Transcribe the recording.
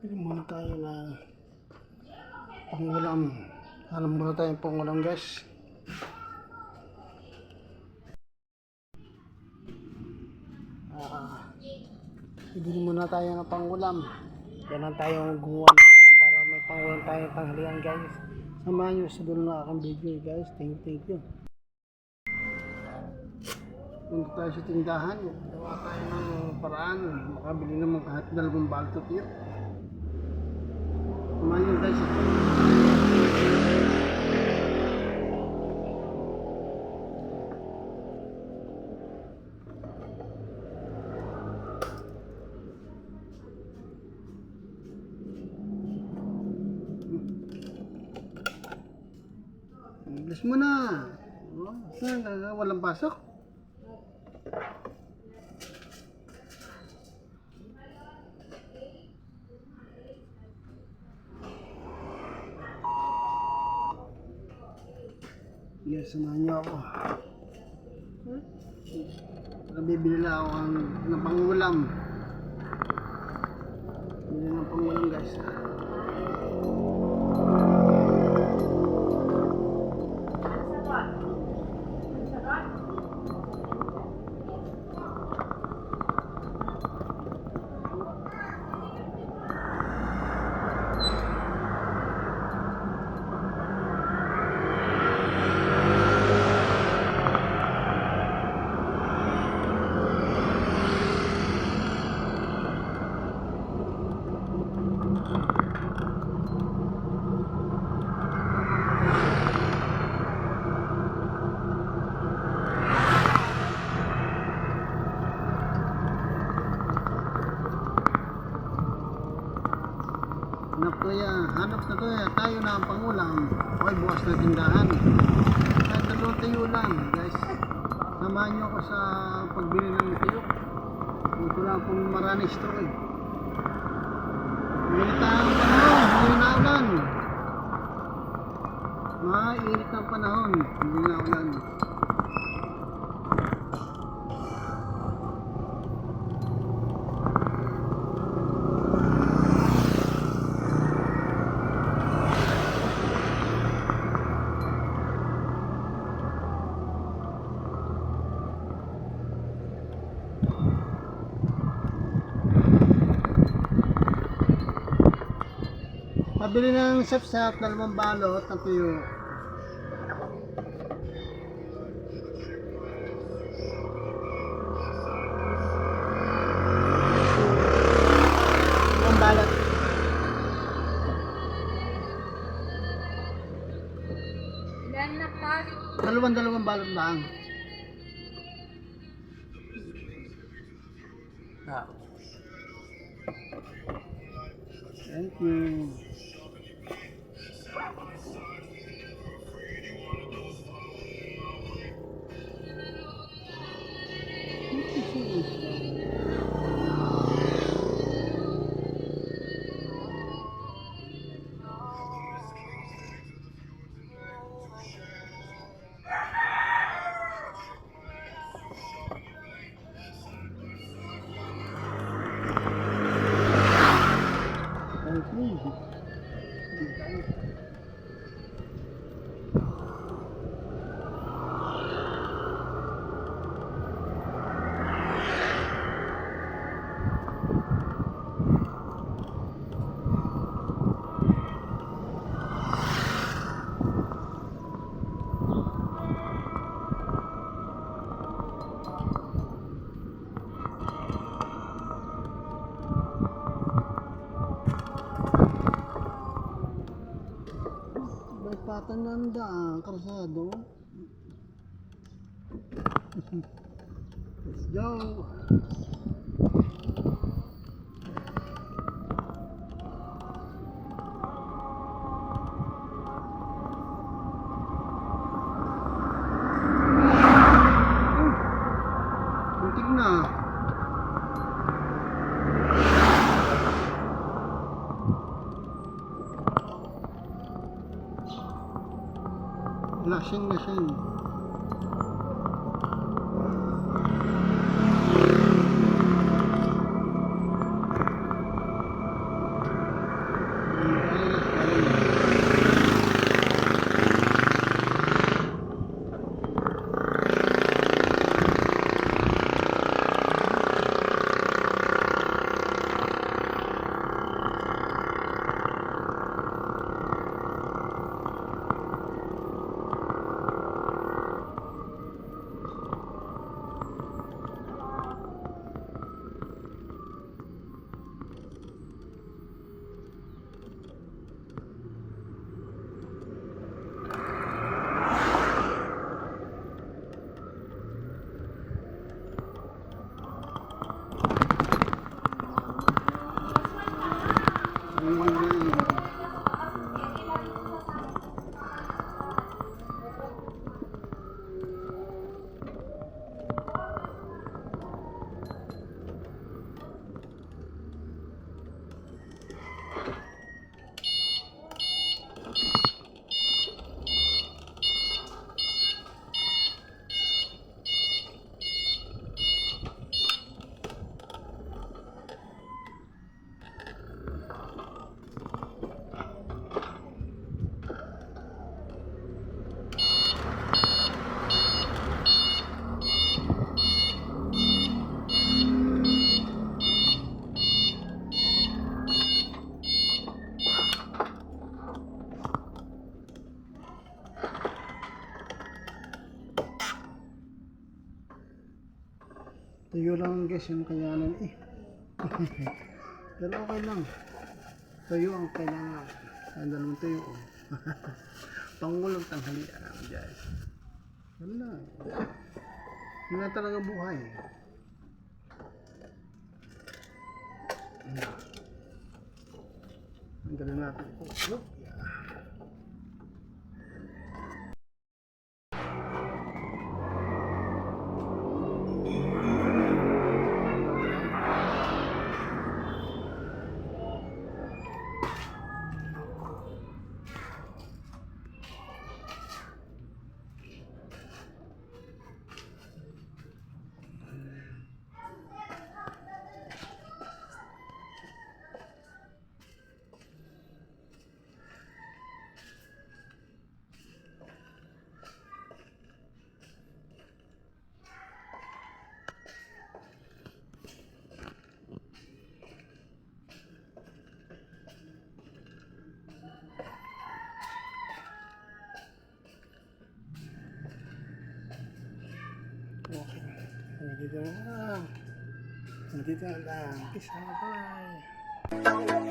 Pili muna tayo na pangulam. Alam muna tayo pangulam, guys. Bibili muna tayo ng pangulam. Kailan tayo gumawa ng paraan para may pangulam tayo tanghalian, guys. Samahan nyo sa dulo ng aking video, guys. Thank you. Punta tayo sa tindahan. Gawa tayo ng paraan. Makabili naman kahit 2 balot yun. Samahan nyo, guys. Bilis mo na. Saan? Walang pasok? Yes, samahan niyo ako. Bibili lang ako ng pangulam. Bibili ng pangulam, guys. Hanap na to tayo na ang pangulam. Okay, bukas na tindahan. Kahit dalawang tayo lang, guys. Samahan nyo ako sa pagbili ng tuyok. Ito lang kung marami store eh. Mainit ang panahon, hindi na ulan. Mainit ang panahon, hindi na ulan. Pabili ng sapsap, 2 balot ng tuyo. Ang balot. Ilan na pa? 2 balot lang. Thank you. Patang ng daan, karsado. Let's go. Buntik na. Lasing. Tuyo lang guys, yung kayanan eh. Pero okay lang. Tuyo ang kailangan. Ang dalawang tuyo. Pangulang tanghalian guys. Yan lang. Yun na talaga buhay. Ang galing natin. Oh, yeah. Okay. Dito na lang. Dito na lang. Peace out. Bye.